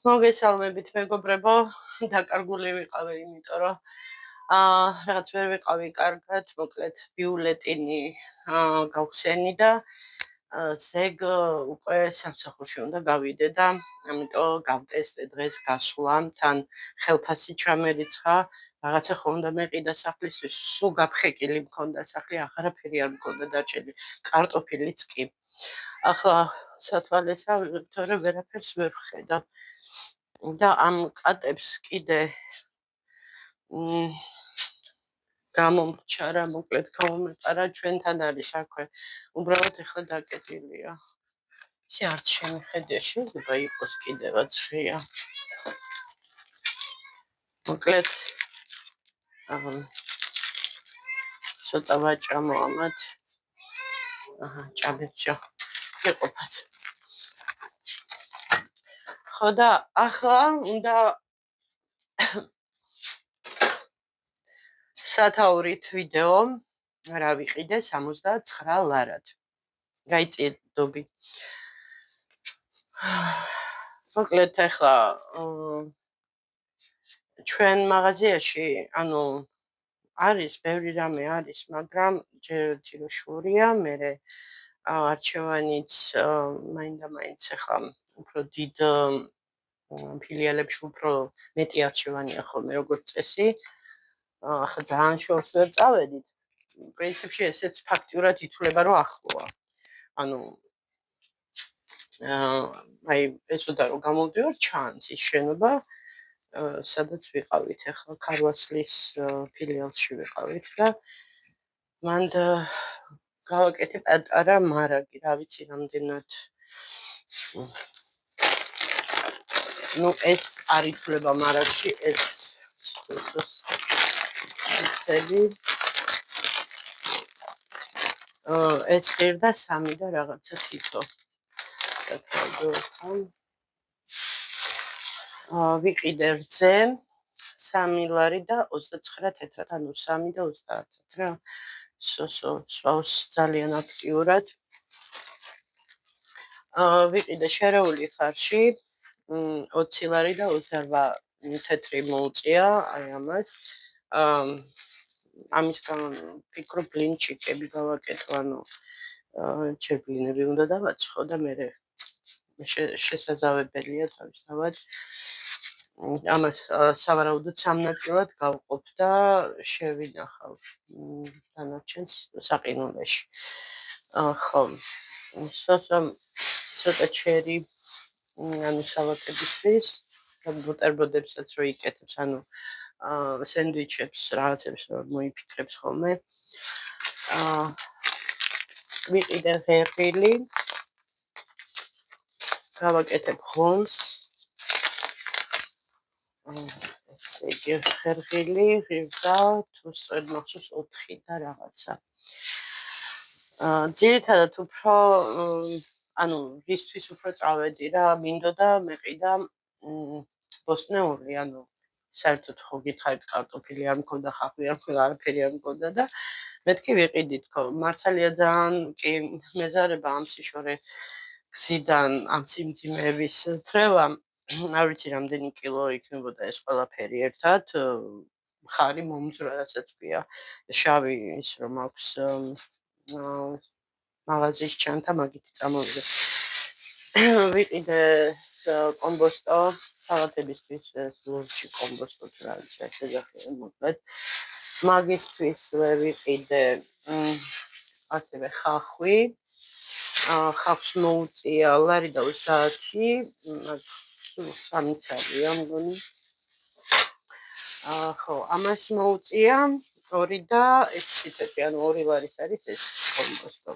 მოგესალმებით მეგობრებო, დაკარგული ვიყავი, იმიტომ რომ რაღაც ვერ ვიყავი კარგად, მოკლედ ბიულეტინი გავხსენი და ზეგ უკვე სამსახურში უნდა გავიდე და ამიტომ გავტესტე დღეს გასვლამ, თან ხელფასი ჩამერიცხა, რაღაცა ხონდა მეყიდა სახლისთვის, სულ გაფხეკილი მქონდა სახლი, აღარაფერი არ მქონდა დაჭერილი, კარტოფილიც კი. ახლა სათვალესა ვიღებ, ვერაფერს ვერ ვხედავ. და ამ კატებს კიდე გამომრჩა, მოკლედ გამომეყარა, ჩვენთან არის აქვე. უბრალოდ ეხლა დაკეტილია. ისე არც შემიხედია, შეიძლება იყოს კიდევაც ღია. მოკლედ ცოტა ვაჭამო ამათ. ჭამებსო. გეყოფათ. ხო და ახლა უნდა სათაურით ვიდეო რა ვიყიდე 69 ლარად. გაიწიეთ დობი. მოკლედ ახლა ჩვენ მაღაზიაში, არის ბევრი რამე არის, მაგრამ ჯერ ერთი რო შორია, მე არჩევანიც მაინდა-მაინც ახლა უფრო დიდ ფილიალებში უფრო მეტი არჩევანია ხოლმე როგორც წესი. ახლა ძალიან შორს ვერ წავედით. პრინციპში ესეც ფაქტიურად ითვლება, რომ ახლოა. ესოდა რომ გამოვდივარ, ჩანს ის შენობა, სადაც ვიყავით ახლა ქარვასლის ფილიალში ვიყავით და მანდ გავაკეთე პატარა მარაგი, რა ვიცი რამდენად ეს არ ითვლება მარაგში, ეს ეს ღირდა 3 და რაღაცა თითო. ვიყიდე რძე 3 ლარი და 29 თეთრად, 3 და 30 თეთრა. სვავს ძალიან აქტიურად. ვიყიდე შერეული ხარში 20 ლარი და 28 თეთრი მოუწია, აი ამას. ამის გამო ვფიქრობ ბლინჩიკები გავაკეთო, ჯერ ბლინები უნდა დავაცხო და მე შესაძლებელია თავისთავად ამას სავარაუდოდ 3 ნაწილად გავყოფ და შევინახავ დანარჩენს საყინულეში. ხო, ცოტა ჩერი სალატებისთვის და ბუტერბროდებსაც რო იკეთებს, სენდვიჩებს, რაღაცებს რო მოიფიქრებს ხოლმე. ვიყიდე ღერღილი, გავაკეთებ ღომს. ესე იგი ღერღილი, ღირდა, თუ სწორედ მახსოვს 4 და რაღაცა. ძირითადად უფრო რისთვის უფრო წავედი რა, მინდოდა მეყიდა ბოსტნეული, საერთოდ ხო გითხარით კარტოფილი არ მქონდა, ხახვი არ მქონდა, არაფერი არ მქონდა და მეთქი ვიყიდით, მართალია ძალიან კი მეზარება ამ სიშორე გზიდან, ამ სიმძიმეების თრევა, არ ვიცი რამდენი კილო იქნებოდა ეს ყველაფერი ერთად, ხარი მომძვრა, რასაც ქვია, შავი ის რომ აქვს მაღაზიის ჩანთა, მაგით წამოვიდე. ვიყიდე კომბოსტო, სალატებისთვის ლურჯი კომბოსტო თუ რა ვიცი, შეძახე მოკლედ. მაგისთვის ვიყიდე ასევე ხახვი. ხახვს მოუწია ლარი და 30, 3 ცალია მგონი. ხო, ამას მოუწია 2 და 6 თეთრი, 2 ლარის არის ეს კომბოსტო.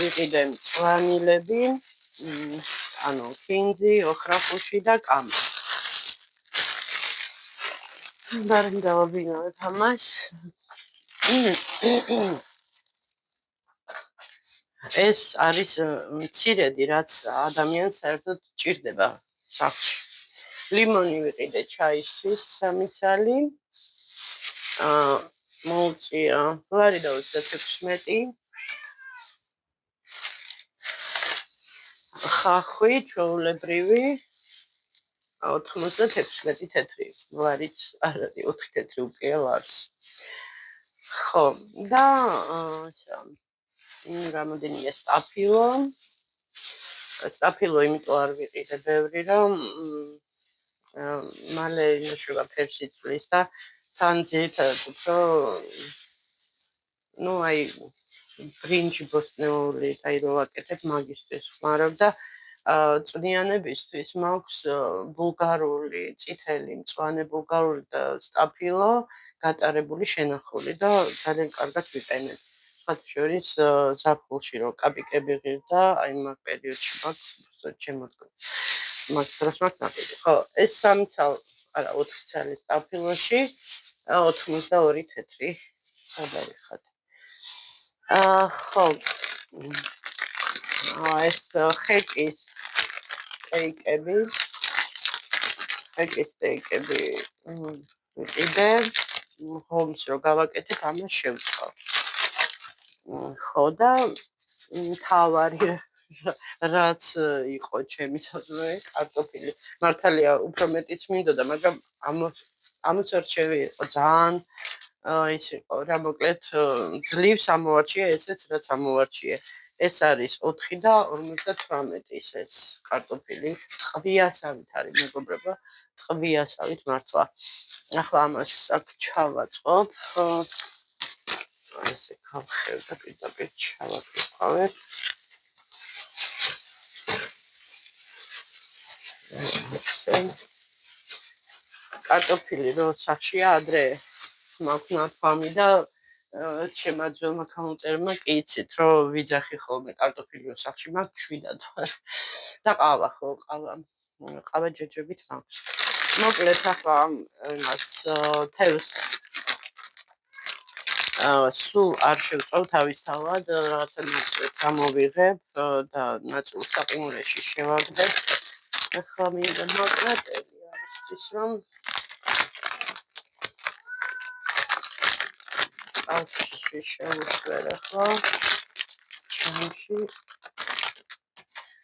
ვიყიდე მწვანილები, ფინძი, ოხრახუში და კამა. დარგ დავაბინავებ ამას. ეს არის მცირედი, რაც ადამიანს საერთოდ ჭირდება სახლში. ლიმონი ვიყიდე ჩაისთვის 3 ცალი. მოუწია ლარი და 26. ხახვი ჩვეულებრივი 96 თეთრი ვარიც არ არის 4 თეთრი უპირელ არის. ხო, და რამოდენიმე სტაფილო იმიტომ არ ვიყიდე ბევრი, რომ მალე იმუშავა ფერს იწვლის და თან ძირითადად უფრო აი ბრინჯი ბოსტნეული აი რო ვაკეთებ მაგისტრის ხმარობ და წვნიანებისთვის მაქვს ბულგარული წითელი მწვანე ბულგარული და სტაფილო გატარებული შენახული და ძალიან კარგად ვიყენებ. სხვათა შორის ზაფხულში რო კაპიკები ღირდა, აი მაგ პერიოდში მაქვს მაგ დროს მაქვს ნაკლები. ხო, ეს 3 ცალი, არა 4 ცალი სტაფილოში 82 თეთრი გადავიხად. ხო. ეს ხეკის სტეიკები ვიყიდე, ღომს რო გავაკეთებ, ამას შევწყავ. ხო და თავარი რაც იყო ჩემი თქმე, კარტოფილი. მართალია უფრო მეტიც მინდოდა, მაგრამ ამოც რჩევი იყო ძალიან ის იყო რა მოკლედ ძლივს ამოვარჩიე ესეც რაც ამოვარჩიე. ეს არის 4 და 58 ეს კარტოფილი. ტყვიასავით არის მეგობრებო, ტყვიასავით მართლა. ახლა ამას აქ ჩავაწყობ. ესე გავხევ და პირდაპირ ჩავაკეთავ. კარტოფილი რო სახშია ადრე მაქვს ნათქვამი და ჩემმა ძველმა გამომწერმა კი იცით რომ ვიძახი ხოლმე კარტოფილი რო სახში მაქვს შვიდად და ყავა ყავა ჯეჯებით მაქვს. მოკლედ ახლა იმას თევზს სულ არ შევწავ თავისთავად, რაღაცა ნაწილს ამოვიღებ და ნაწილს საყინულეში შევაგდებ. ახლა მინდა მოკრატელი არისთვის რომ წაში შევუშვერ ახლა ჩამში.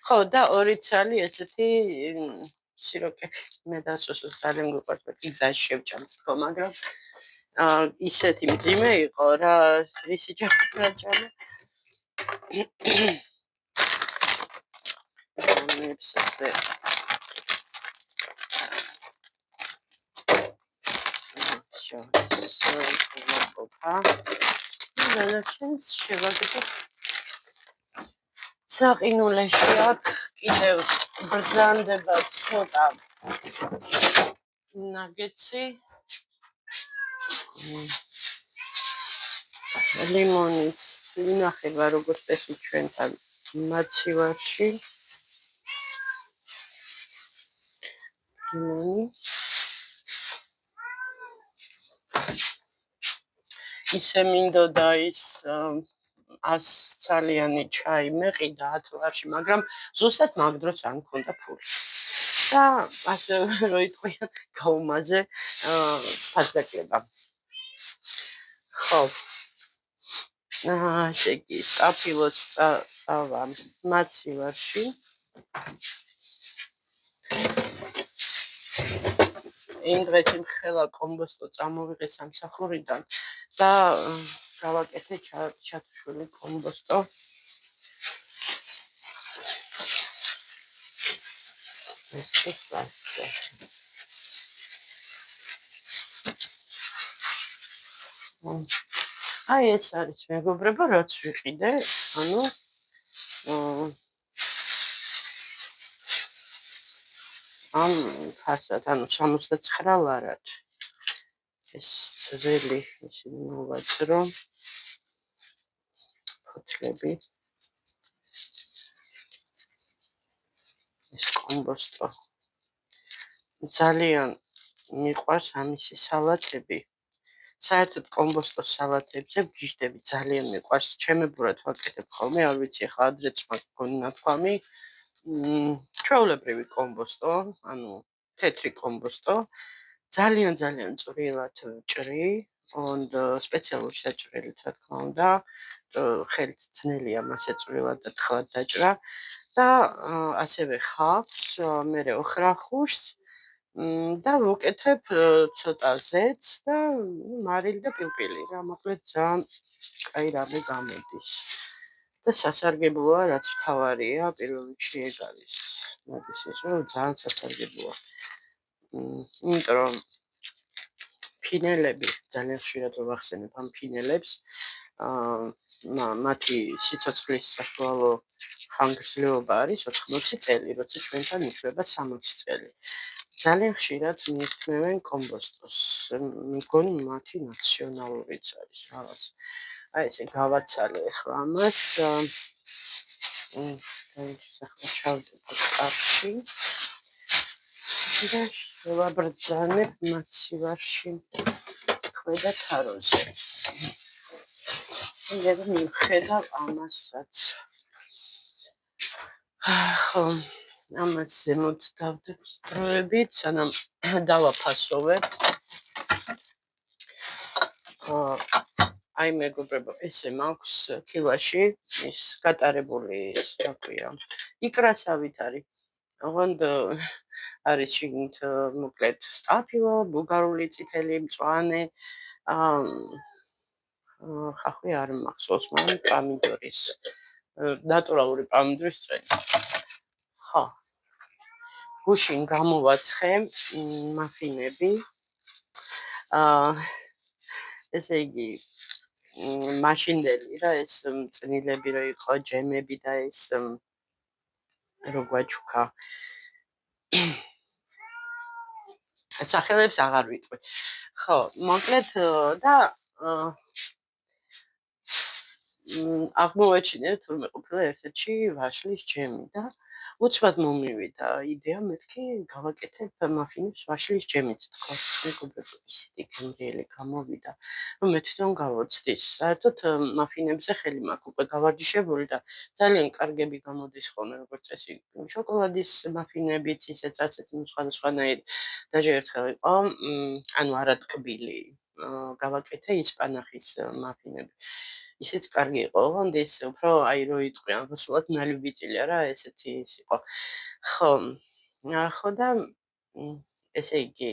ხო და 2 ცალი ესეთი სიროკები მე დასუსოს ძალიან გვიყვარს და გზაში შევჭამთ თქო, მაგრამ ისეთი მძიმე იყო რა რისი ჯაჭამა. ნებსზე დანარჩენს შევაგდებ საყინულეში. აქ კიდევ ბრძანდება ცოტა ნაგეტსი, ლიმონიც ინახება როგორც წესი ჩვენთან მაცივარში. ლიმონი ისე მინდოდა ის 100 ცალიანი ჩაი მეყიდა 10 ლარში, მაგრამ ზუსტად მაგ დროს არ მქონდა ფული. და ასე რო იტყვიან გაუმაზე ფასდაკლება. ხო. ესე იგი სტაფილოც წავა მაცივარში. იმ დღეს იმხელა კომბოსტო წამოვიღე სამსახურიდან და გავაკეთე ჩათუშვილი კომბოსტო. აი ეს არის მეგობრებო, რაც ვიყიდე, ანუ ამ ფასად, ანუ 69 ლარად. ეს ძველი ისინი მოვაძრო. ფოთლები. ეს კომბოსტო. ძალიან მიყვარს ამისი სალათები. საერთოდ კომბოსტოს სალათებზე ვგიჟდები, ძალიან მიყვარს. ჩემებურად ვაკეთებ ხოლმე, არ ვიცი ახლა ადრეც მაქვს ნათქვამი. ჩვეულებრივი კომბოსტო, ანუ თეთრი კომბოსტო. ძალიან წვრილად ვჭრი, სპეციალური საჭრელით რა თქმა უნდა, ხელით ძნელია მასე წვრილად და თხლად დაჭრა. და ასევე ხავს, მერე ოხრახუშს და ვუკეთებ ცოტა ზეთს და მარილი და პილპილი რა, მოკლედ ძალიან კაი რამე გამოდის. და სასარგებლოა, რაც მთავარია, პირველ რიგში ეგ არის. მოდის ის, რომ ძალიან სასარგებლოა. იმიტომ რომ ფინელები ძალიან ხშირად ვახსენებ ამ ფინელებს. მათი სიცოცხლის საშუალო ხანგრძლივობა არის 80 წელი, როცა ჩვენთან იქნება 60 წელი. ძალიან ხშირად მიირთმევენ კომბოსტოს. მგონი მათი ნაციონალურიც არის რაღაც. აი ესე გავაცალე ახლა ამას. ახლა ჩავდებ კაფში და შევაბრძანებ მაცივარში ქვედა თაროზე. მე მივხედავ ამასაც. ხო, ამას ზემოთ დავდებ დროებით, სანამ დავაფასოვებ. აი მეგობრებო, ესე მაქვს კილაში ის გატარებული, რა ქვია, იკრასავით არის. ოღონდ არის შიგნით მოკლედ სტაფილო, ბულგარული წითელი მწვანე, ხახვი არ მახსოვს, მაგრამ პამიდორის, ნატურალური პამიდორის წვენი. ხო. გუშინ გამოვაცხე მაფინები. ესე იგი მაშინდელი რა ეს წნილები რო იყო, ჯემები და ეს რო გვაჩუქა. სახელებს აღარ ვიტყვი. ხო, მოკლედ და აღმოვაჩინე თურმე ყოფილა ერთ-ერთი ვაშლის ჯემი და უცბად მომივიდა იდეა მეთქი გავაკეთებ მაფინებს ვაშლის ჯემით თქო. მეგობრებო, ისეთი გემრიელი გამოვიდა, რომ მე თვითონ გავოცდის. საერთოდ მაფინებზე ხელი მაქვს უკვე გავარჯიშებული და ძალიან კარგები გამოდის ხოლმე, როგორც წესი, შოკოლადის მაფინებიც, ისეც ასეც სხვადასხვანაირი. დაჟე ერთხელ იყო, ანუ არატკბილი გავაკეთე ისპანახის მაფინები. ისიც კარგი იყო, ოღონდ ის უფრო აი რო იტყვი, ამასულად ნალიბიტილია რა, ესეთი ის იყო. ხო, ხო და ესე იგი,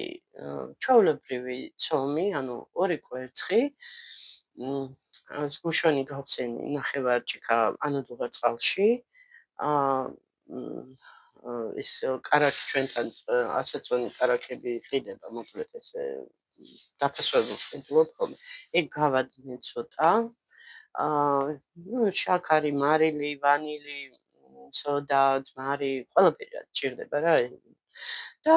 ჩვეულებრივი ცომი, ანუ 2 კვერცხი, ზგუშონი გავხსენი ნახევარჭიქა ანოდუღა წყალში, ის კარაქი ჩვენთან ასაწონი კარაქები ყიდება, მოკლედ ესე დაფასებულ ყიდულობ ხოლმე. ეგ გავადნე ცოტა. შაქარი, მარილი, ვანილი, სოდა, ძმარი, ყველაფერი რაც ჭირდება რა. და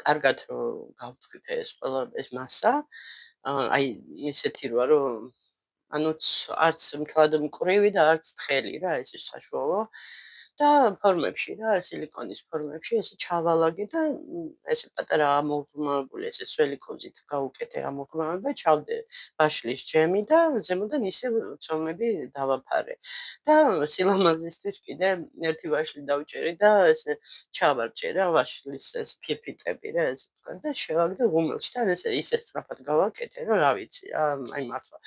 კარგად რო გავთქვიფე ეს ყველა ეს მასა, აი ისეთი როა რომ ანუ არც მთლად მკვრივი და არც თხელი რა, ეს საშუალო. და ფორმებში რა, სილიკონის ფორმებში ესე ჩავალაგე და ესე პატარა ამოღრმავებული ესე სველი კოზით გავუკეთე ამოღრმავება და ჩავდე ვაშლის ჯემი და ზემოდან ისე ცომები დავაფარე. და სილამაზისთვის კიდე ერთი ვაშლი დავჭერი და ესე ჩავარჭე რა ვაშლის ეს ფირფიტები რა ესე თქვა და შევაგდე ღუმელში და ესე ისე სწრაფად გავაკეთე რომ რა ვიცი რა, აი მართლა.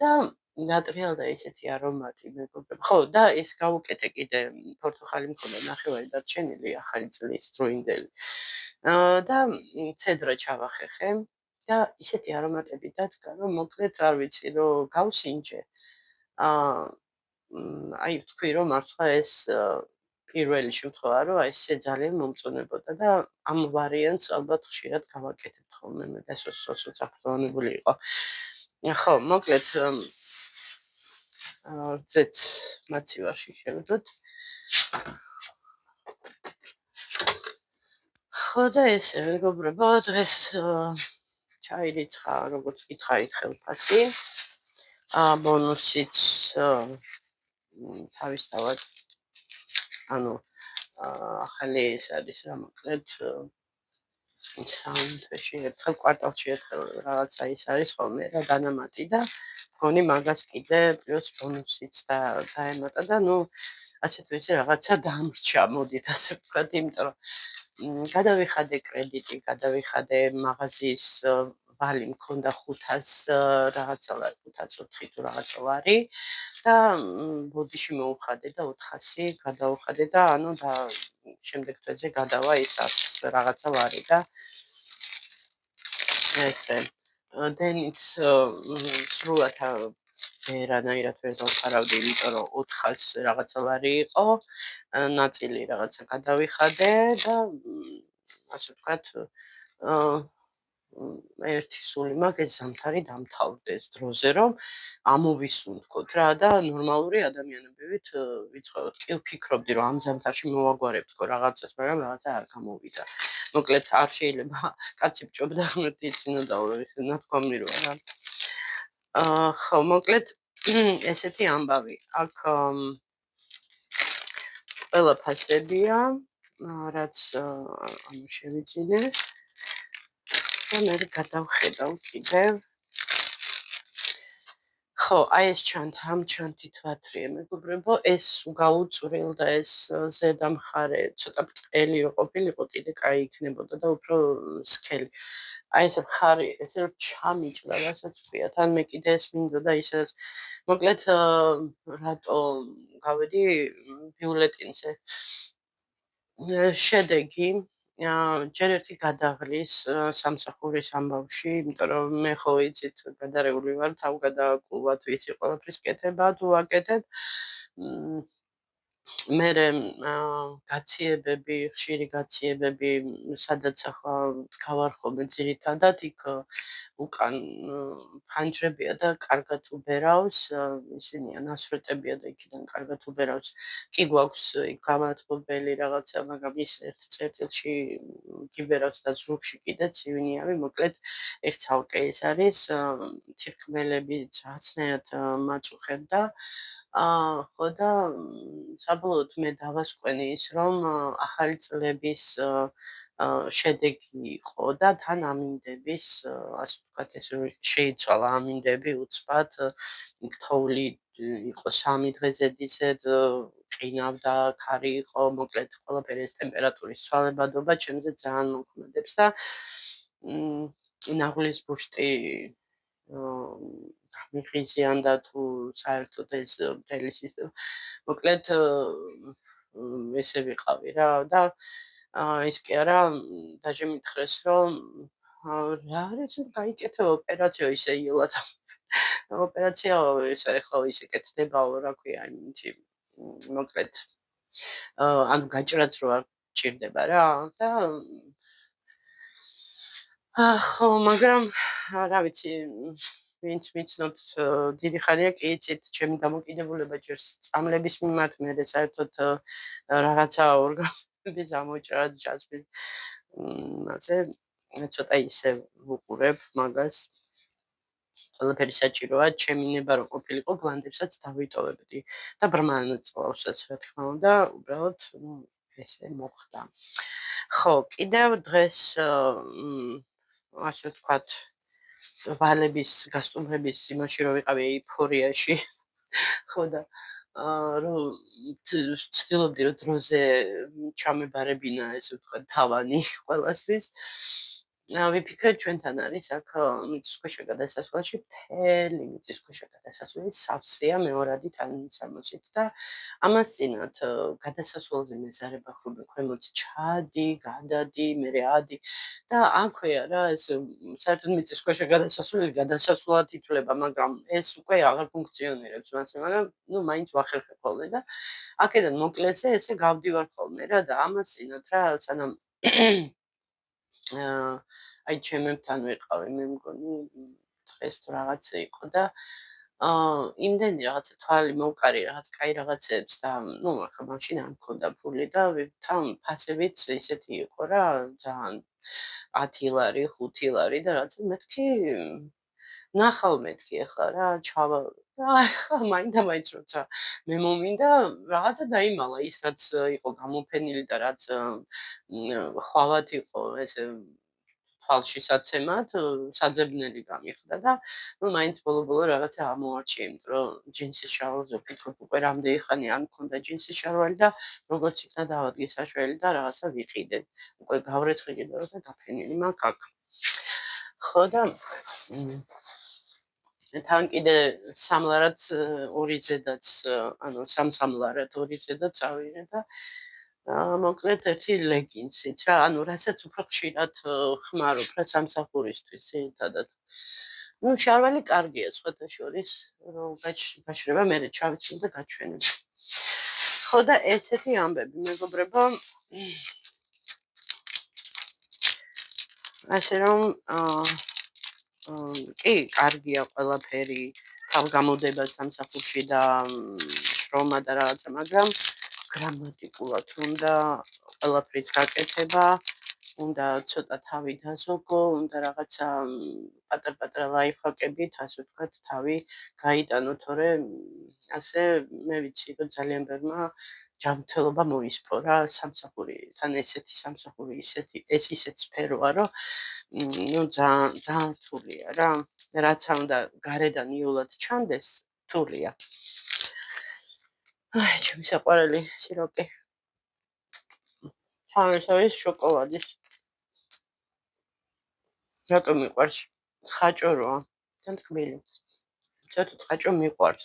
და გატრიალდა ისეთი არომატი მეგობრებო. ხო, და ის გავუკეთე კიდე პორტოხალი მქონდა ნახევარი დარჩენილი ახალი წლის დროინდელი. და ცედრა ჩავახეხე და ისეთი არომატები დადგა, რომ მოკლედ არ ვიცი, რომ გავსინჯე. აი თქვი რომ მართლა ეს პირველი შემთხვევა რომ აი ესე ძალიან მომწონებოდა და ამ ვარიანტს ალბათ ხშირად გავაკეთებთ ხოლმე მე და სოსაც აფრთხილებული იყო. ხო, მოკლედ ზეც მაცივარში შევდოთ. ხო და ესე მეგობრებო, დღეს ჩაირიცხა, როგორც გითხარით, ხელფასი. ბონუსიც თავისთავად ანუ ახალი ეს არის რა მოკლედ საუნდში ერთხელ კვარტალში ერთხელ რაღაცა ის არის ხოლმე რა დანამატი და მგონი მაგას კიდე პლუს ბონუსიც დაემატა და ნუ ასე თუ ისე რაღაცა დამრჩა, მოდით ასე ვთქვათ, იმიტომ რომ გადავიხადე კრედიტი, გადავიხადე მაღაზიის ვალი მქონდა 500 რაღაცა ლარი, 504 თუ რაღაცა ლარი და ბოდიში მოუხადე და 400 გადავუხადე და ანუ და შემდეგ თვეზე გადავა ის 100 რაღაცა ლარი და ესე დენიც სრულად ვერანაირად ვერ დავხარავდი, იმიტომ რომ 400 რაღაცა ლარი იყო, ნაწილი რაღაცა გადავიხადე და ასე ვთქვათ, ერთი სული მაგ ეს ზამთარი დამთავრდეს დროზე, რომ ამოვისუნთქოთ რა და ნორმალური ადამიანებივით ვიცხოვოთ. კი ვფიქრობდი, რომ ამ ზამთარში მოვაგვარებ თქო რაღაცას, მაგრამ რაღაცა არ გამოვიდა. მოკლედ არ შეიძლება კაცი ბჭობდა ღმერთი იცინოდაო, ნათქვამი როა რა. ხო, მოკლედ ესეთი ამბავი. აქ ყველა ფასებია, რაც ანუ შევიძინე და მე გადავხედავ კიდევ. ხო, აი ეს ამ ჩანთით ვათრიე, მეგობრებო, ეს გაუწვრილ და ეს ზედა მხარე ცოტა ბრტყელი რო ყოფილიყო, კიდე კაი იქნებოდა და უფრო სქელი. აი ეს მხარი, ესე რომ ჩამიჭდა, რასაც ვთქვია, თან მე კიდე ეს მინდოდა ისედაც. მოკლედ, რატო გავედი ბიულეტინზე? შედეგი ჯერ ერთი გადაღლის სამსახურის ამბავში, იმიტომ რომ მე ხო იცით გადარეული ვარ, თავგადაკვლავად ვიცი ყველაფრის კეთება თუ აკეთებ. მერე გაციებები, ხშირი გაციებები, სადაც ახლა გავარხობე ძირითადად, იქ უკან ფანჯრებია და კარგად უბერავს, ისინია ნასვრეტებია და იქიდან კარგად უბერავს. კი გვაქვს იქ გამათბობელი რაღაცა, მაგრამ ის ერთ წერტილში გიბერავს და ზურგში კიდე ცივინიავი, მოკლედ ეს ცალკე ის არის, თირკმელები რაღაცნაირად მაწუხებდა. ხო და საბოლოოდ მე დავასკვენი ის, რომ ახალი წლების შედეგი იყო და თან ამინდების, ასე ვთქვათ, ეს შეიცვალა ამინდები უცბად, იქ თოვლი იყო 3 დღე ზედიზედ, ყინავდა, ქარი იყო, მოკლედ ყველაფერი ეს ტემპერატურის ცვალებადობა ჩემზე ძალიან მოქმედებს და ნაღლის ბუშტი მიხიზიანდა თუ საერთოდ ეს მთელი სისტემა. მოკლედ ესე ვიყავი რა და ის კი არა, დაჟე მითხრეს, რომ რა არის გაიკეთე ოპერაცია ისე იოლად. ოპერაცია ესე ახლა ისე კეთდებაო, რა ქვია, იმითი მოკლედ ანუ გაჭრაც რო არ ჭირდება რა და ხო, მაგრამ რა ვიცი, ვინც მიცნობთ დიდი ხანია კი იცით, ჩემი დამოკიდებულება ჯერ წამლების მიმართ, მერე საერთოდ რაღაცა ორგანოების ამოჭრა ჯაზმის ასე ცოტა ისე ვუყურებ მაგას. ყველაფერი საჭიროა, ჩემი ნება რო ყოფილიყო, გლანდებსაც დავიტოვებდი და ბრმანწვავსაც, რა თქმა უნდა, უბრალოდ ესე მოხდა. ხო, კიდევ დღეს ასე ვთქვათ, ვალების გასტუმრების იმაში რო ვიყავი ეიფორიაში, ხო და რომ ვცდილობდი რომ დროზე ჩამებარებინა ესე ვთქვათ თავანი ყველასთვის. ვიფიქრე ჩვენთან არის აქ მიწისქვეშა გადასასვლელში მთელი მიწისქვეშა გადასასვლელი სავსეა მეორადი თანამისამოსით და ამას წინათ გადასასვლელზე მეზარება ხუბე ქვემოთ ჩადი, გადადი, მერე ადი და აქვეა რა ეს საერთოდ მიწისქვეშა გადასასვლელი გადასასვლელად ითვლება, მაგრამ ეს უკვე აღარ ფუნქციონირებს მასე, მაგრამ ნუ მაინც ვახერხებ ხოლმე და აქედან მოკლეზე ესე გავდივარ ხოლმე რა და ამას წინათ რა სანამ აი ჩემებთან ვიყავი, მე მგონი დღეს თუ რაღაცა იყო და იმდენი რაღაცა თვალი მოვკარი რაღაც კაი რაღაცებს და ნუ ახლა მაშინ არ მქონდა ფული და თან ფასებიც ისეთი იყო რა ძალიან 10 ლარი, 5 ლარი და რაღაცა მეთქი ნახავ მეთქი ახლა რა ჩავა და ახლა მაინდა-მაინც როცა მე მომინდა რაღაცა დაიმალა ის რაც იყო გამოფენილი და რაც ხვალად იყო ესე თვალში საცემად საძებნელი გამიხდა და ნუ მაინც ბოლო-ბოლო რაღაცა ამოარჩიე, იმიტომ რომ ჯინსის შარვალზე ვფიქრობ უკვე რამდენი ხანი არ მქონდა ჯინსის შარვალი და როგორც იქნა დავადგე საშველი და რაღაცა ვიყიდე. უკვე გავრეცხი კიდე როცა გაფენილი მაქვს აქ. ხო და თან კიდე სამლარად ორი ზედაც ანუ სამსამლარად ორი ზედაც ავიღე და მოკლედ ერთი ლეგინსიც რა, ანუ რასაც უფრო ხშირად ხმარობ რა სამსახურისთვის ერთადად. ნუ შარვალი კარგია სხვათა შორის, რომ გაჩნდება მე ჩავიცნო და გაჩვენებ. ხო და ესეთი ამბები მეგობრებო, ასე რომ კი, კარგია ყველაფერი, თავგამოდება სამსახურში და შრომა და რაღაცა, მაგრამ გრამატიკულად უნდა ყველაფრის გაკეთება, უნდა ცოტა თავი დაზოგო, უნდა რაღაცა პატარ-პატარა ლაიფჰაკებით, ასე ვთქვათ, თავი გაიტანო, თორემ ასე მე ვიცი, რომ ძალიან ბევრმა ჯანმრთელობა მოისპო რა, სამსახური, თან ესეთი სამსახური, ეს ისეთ სფეროა, რომ ნუ ძალიან რთულია რა. რაც არ უნდა გარედან იოლად ჩანდეს, რთულია. აი, ჩემი საყვარელი სიროკე. თავის შოკოლადის. რატომ მიყვარს? ხაჭოროა. თან თქმელი. ცოტა ხაჭო მიყვარს.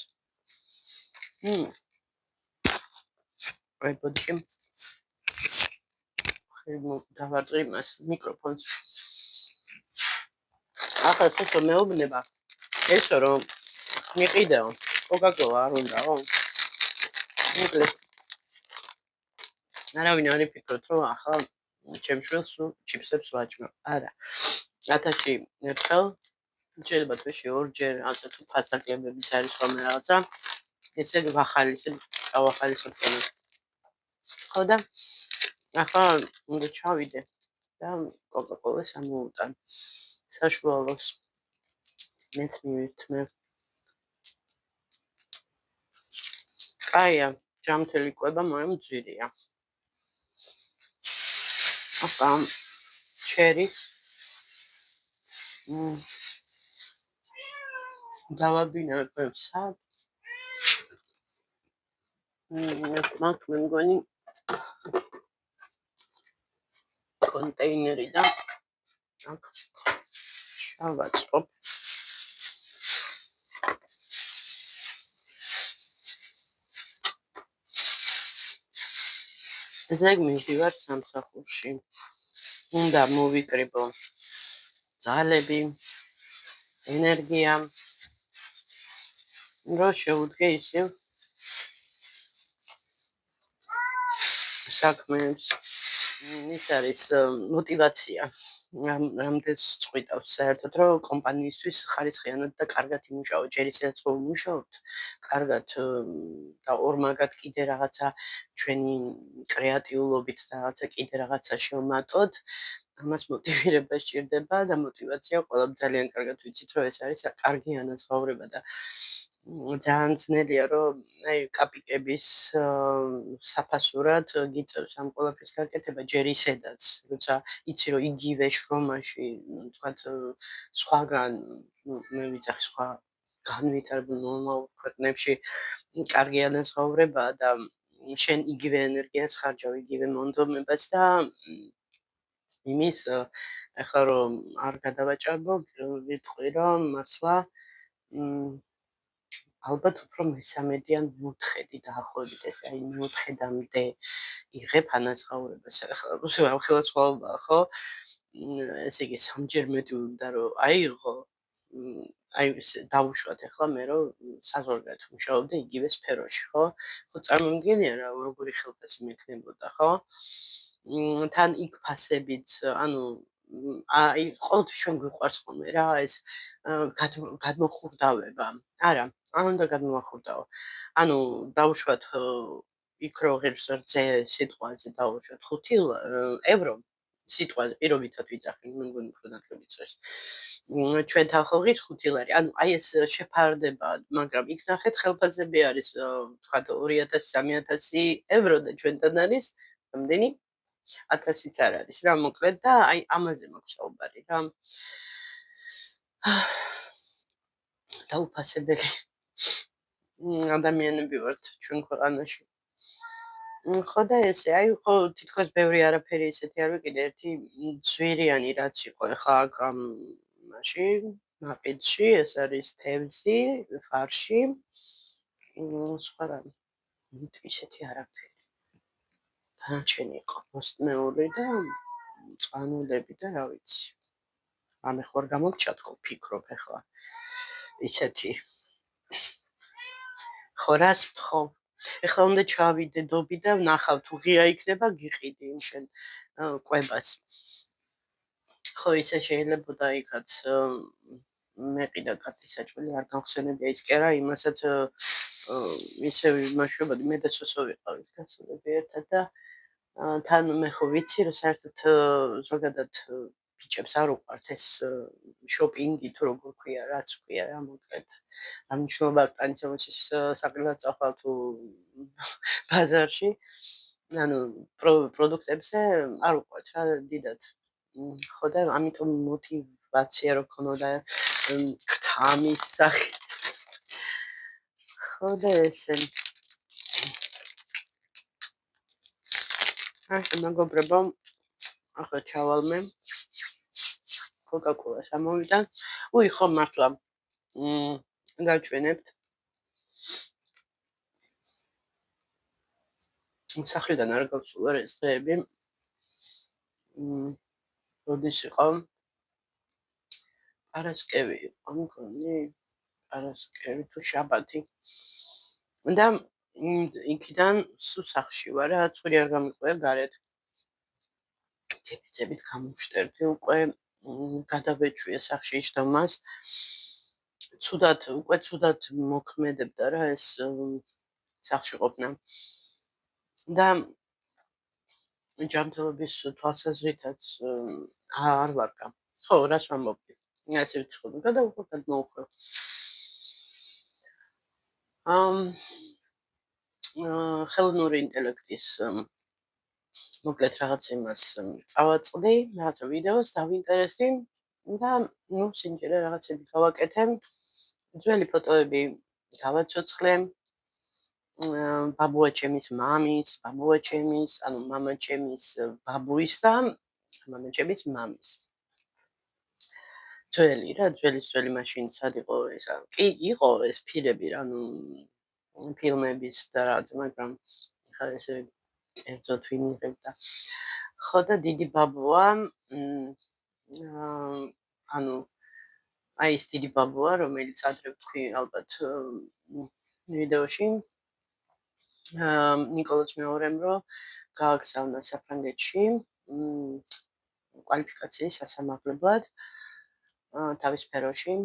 აი, ბოდში. დავარტყი მას მიკროფონს. ახლა ცოტა მეუბნება. ესო რომ მიყიდეო. კოკა-კოლა არ უნდაო? მოკლედ. არავინ არ იფიქროთ, რომ ახლა ჩემ შვილს ჩიპსებს ვაჭმევ. არა. 1000-ში ერთხელ, შეიძლება თვეში ორჯერ, ასე თუ ფასაკლებიც არის ხოლმე რაღაცა, ესე ვახალისებ, წავახალისებ ხოლმე. ხო და ახლა უნდა ჩავიდე და კოკა-კოლას ამოვუტან. საშუალოს მეც მივირთმევ. კაია, ჯამთელი კვება, მაგრამ ძვირია. ახლა ჩერის დავაბინავებ სად? მაგ მე მგონი კონტეინერი და აქ შავაწყობ. ზეგ მივდივარ სამსახურში. უნდა მოვიკრიბო ძალები, ენერგია. რო შევუდგე ისევ საქმეებს. ის არის мотиваცია. რამდენს წვითავს საერთოდ რომ კომპანიისთვის ხარისხიანად და კარგად იმუშაო. ჯერ ისედაც ვიმუშაობთ, კარგად და ორმაგად კიდე რაღაცა ჩვენი კრეატიულობით და რაღაცა კიდე რაღაცა შევმატოთ. ამას მოტივირება სჭირდება და мотиваცია ყველამ ძალიან კარგად ვიცით რომ ეს არის კარგი ანაზღაურება და ძალიან ძნელია რომ აი კაპიკების საფასურად გიწევს ამ ყველაფრის გაკეთება ჯერ ისედაც როცა იცი რომ იგივე შრომაში თქვათ სხვაგან მე ვიცახი სხვა განვითარებულ ნორმალურ ქვეყნებში კარგი ანაზღაურებაა და შენ იგივე ენერგიას ხარჯავ იგივე მონდომებას და იმის ახლა რომ არ გადავაჭარბო ვიტყვი რომ მართლა ალბათ უფრო მესამედიან მოთხედი დაახლოებით ეს აი მოთხედამდე იღებ ანაზღაურებას ახლა ხელისუფლებაა ხო ესე იგი სამჯერ მეტი უნდა რომ აიღო აი დავუშვათ ახლა მე რომ საზღვარგარეთ მუშაობდი იგივე სფეროში ხო წარმომიდგენია რა როგორი ხელფასი მექნებოდა ხო თან იქ ფასებიც ანუ აი ყოველთვის ჩვენ გვიყვარს ხოლმე რა ეს გადმოხურდავება არა არ უნდა გადმოახურდაო ანუ დავუშვათ იქ რო ღირს რძე სიტყვაზე დავუშვათ 5 ევრო სიტყვაზე პირობითად ვიძახი მე მგონი უფრო ნაკლები წეს ჩვენთან ხო ღირს 5 ლარი ანუ აი ეს შეფარდება მაგრამ იქ ნახეთ ხელფასები არის თქვა 2000-3000 ევრო და ჩვენთან არის რამდენი 1000-იც არ არის რა მოკლედ და აი ამაზე მაქვს საუბარი რა დაუფასებელი ადამიანები ვართ ჩვენ ქვეყანაში. ხო და ესე აი ხო თითქოს ბევრი არაფერი ისეთი არ ვიყიდე ერთი ძვირიანი რაც იყო ეხლა აქ მაში ნაკეთში ეს არის თევზი, ფარში. სხვა რა ისეთი არაფერი. დანარჩენი იყო ბოსტნეული და წყანულები და რა ვიცი. ამე ხوار გამოგჭა თქო ფიქრობ ახლა. ისეთი ხო რას ვთხოვ? ეხლა უნდა ჩავიდე დობი და ვნახავ თუ ღია იქნება გიყიდი იმ შენ კვებას. ხო ისე შეიძლებოდა იქაც მეყიდა კატისაჭველი არ გავხსენებია ის კერა იმასაც ისე მაშობადი მე და სოსო ვიყავით გასულები ერთად და თან მე ხო ვიცი რომ საერთოდ ზოგადად ბიჭებს არ უყვართ ეს შოპინგი თუ როგორ ქვია რაც ქვია რა მოკლედ ამ მნიშვნელობა ტანიცამოსის საკლად წახვალ თუ ბაზარში ანუ პროდუქტებზე არ უყვართ რა დიდად ხო და ამიტომ мотивация რო ქონოდა ქთამის სახით ხო და ესე ახლა მეგობრებო ახლა ჩავალმე კოკა-კოლას ამოვიდა უი ხო მართლა გაჩვენებთ სახლიდან არ გავსულა ეს დღეები როდის იყო არასკევი იყო მგონი არასკევი თუ შაბათი და იქიდან სახლში ვარ რა ცური არ გამიყვია გარეთ თებიცებით გამოვშტერდი უკვე გადავეჩვიე სახლში ჯდომას ცუდად მოქმედებდა რა ეს სახლში ყოფნა და ჯანმრთელობის თვალსაზრითაც არ ვარგა ხო რას ვამბობდი ასე ვცხოვრობ გადავუხვევ მოუხვევ ხელოვნური ინტელექტის მოკლედ რაღაც იმას წავაწყდი რაღაც ვიდეოს დავინტერესდი და ნუ სიმჭირე რაღაცები გავაკეთე ძველი ფოტოები გავაცოცხლე ბაბუაჩემის მამის ბაბუაჩემის ანუ მამაჩემის ბაბუის და მამაჩემის მამის ძველი მაშინ სად იყო ესა კი იყო ეს ფილები რა ნუ ფილმების და რაღაც მაგრამ ხა ესე ერთად ვინიღებდა ხო და დიდი ბაბუა ანუ აი ეს დიდი ბაბუა რომელიც ადრე ვთქვი ალბათ ვიდეოში ნიკოლოზ მეორემ რომ გააგზავნა საფრანგეთში კვალიფიკაციის სასამართლებლად თავის სფეროში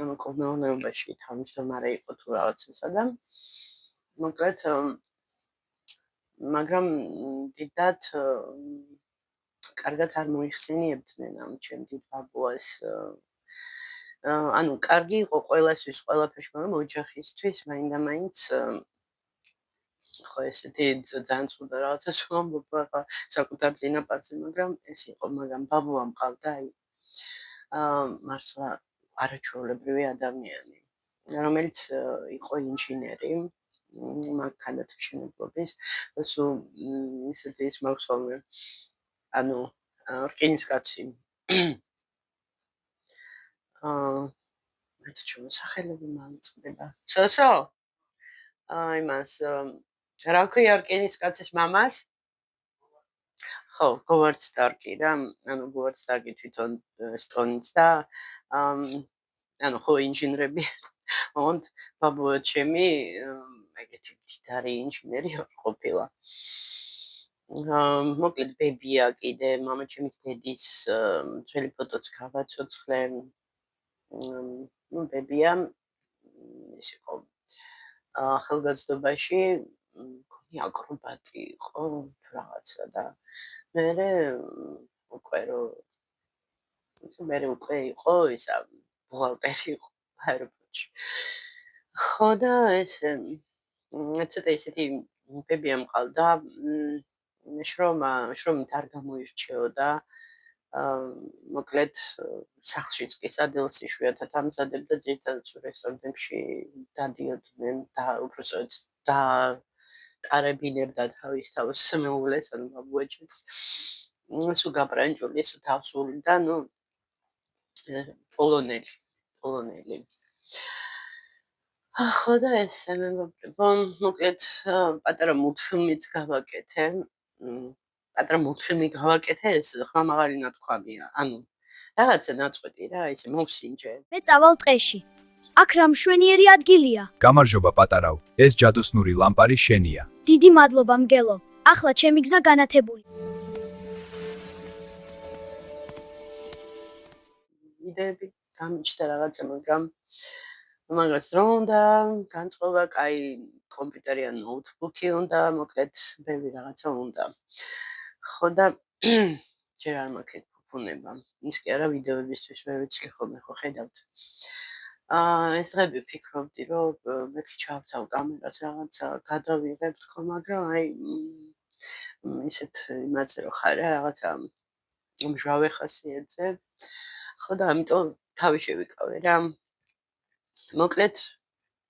ანუ კოლმეურნეობაში თავმჯდომარე იყო თუ რაღაცასა და მოკლედ მაგრამ დიდად კარგად არ მოიხსენიებდნენ ამ ჩემ დიდ ბაბუას ანუ კარგი იყო ყველასთვის ყველაფერში მაგრამ ოჯახისთვის მაინდა-მაინც ხო ესეთი ძალიან ცუდა რაღაცას ვამბობ ახლა საკუთარ წინაპარზე მაგრამ ეს იყო მაგრამ ბაბუა მყავდა აი მართლა არაჩვეულებრივი ადამიანი რომელიც იყო ინჟინერი მანქანათმშენებლობის სულ ისეთი ის მოგხსოვე ანუ რკინისკაცი მე თვითონ სახელები მომწდება სოსო აი მას რა ქვია რკინისკაცის მამას ხო говარდ სტარკი რა ანუ говარდ სტარკი თვითონ სტონიც და ანუ ხო ინჟინრები ოღონდ ბაბუაჩემი ეგეთი დიდარი ინჟინერი ყოფილა მოკლედ ბებია კიდე მამაჩემის დედის ძველი ფოტოც გავაცოცხლე ნუ ბებია ის იყო ახალგაზრდობაში მგონი აკრობატი იყო რაღაცა და მე უკვე იყო ისა ბუღალტერი იყო აეროპორტში ხო და ეს ცოტა ისეთი ბებია მყავდა შრომით არ გამოირჩეოდა მოკლედ სახლშიც კი სადილს იშვიათად ამზადებდა ძირითადად რესტორნებში დადიოდნენ და უბრალოდ დაყარებინებდა თავის თავს მეუღლეს ანუ ბაბუაჩემს სულ გაბრანჭული სულ თავსული და ნუ პოლონელი. ხო და ესე მეგობრებო, მოკლედ პატარა მულტფილმიც გავაკეთე. პატარა მულტფილმი გავაკეთე, ეს ხმამაღალი ნათქვამია. ანუ რაღაცა ნაწყვეტი რა, ისე მოვსინჯე. მე წავალ ტყეში. აქ რა მშვენიერი ადგილია. გამარჯობა პატარაო, ეს ჯადოსნური ლამპარი შენია. დიდი მადლობა მგელო. ახლა ჩემი გზა განათებული. იდეები გამიჩნდა რაღაცა, მაგრამ მაგას დრო უნდა, განწყობა, კაი კომპიუტერი ან ნოუთბუქი უნდა, მოკლედ ბევრი რაღაცა უნდა. ხო და ჯერ არ მაქვს ფუფუნება. ის კი არა ვიდეოებისთვის ვერ ვიცი ხოლმე ხო ხედავთ. ეს დღები ვფიქრობდი, რომ მეთქი ჩავთავ კამერას რაღაცა გადავიღებ თქო, მაგრამ აი ისეთ იმაზე რომ ხარ რა რაღაცა მჟავე ხასიათზე. ხო და ამიტომ თავი შევიკავე რა. მოკლედ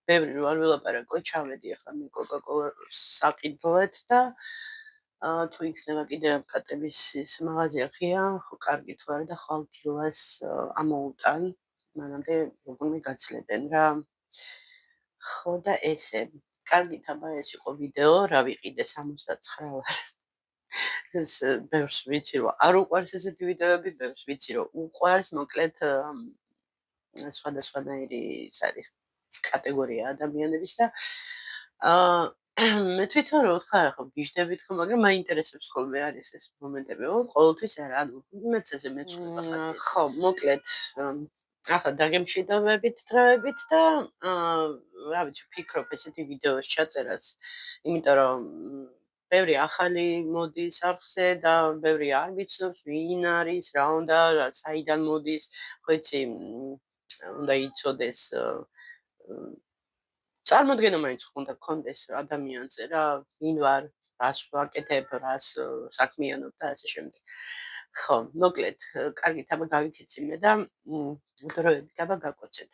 ბევრი რო არ ვილაპარაკო, ჩავედი ახლა მე კოკა-კოლას საყიდვად და თუ იქნება კიდე კატების ის მაღაზია ღია, ხო კარგი თუ არა და ხვალ დილას ამოუტან, მანამდე როგორმე გაცლებენ რა. ხო და ესე, კარგი თაბა ეს იყო ვიდეო, რა ვიყიდე 69 ვარ. ეს ბევრს ვიცი რომ არ უყვარს ესეთი ვიდეოები, ბევრს ვიცი რომ უყვარს, მოკლედ სხვადასხვანაირი ის არის კატეგორია ადამიანების და მე თვითონ რო ვთქვა ახლა გიждდებით ხო, მაგრამ მაინტერესებს ხოლმე არის ეს მომენტები, ყოველთვის არა, ანუ მეც ესე მეცხვება ხასიათი. ხო, მოკლედ ახლა დაგემშვიდობებით დღეებით და რა ვიცი, ვფიქრობ ესეთი ვიდეოს ჩაწერას, იმიტომ რომ ბევრი ახალი მოდის არხზე და ბევრი არ ვიცნობს ვინ არის, რა უნდა, საიდან მოდის, ხო იცი, უნდა იცოდეს წარმოდგენა მაინც უნდა გქონდეს ადამიანზე რა, ვინ ვარ, რას ვაკეთებ, რას საქმიანობ და ასე შემდეგ. ხო, მოკლედ, კარგით აბა გავითიცინე და დროებით აბა გაკოცეთ.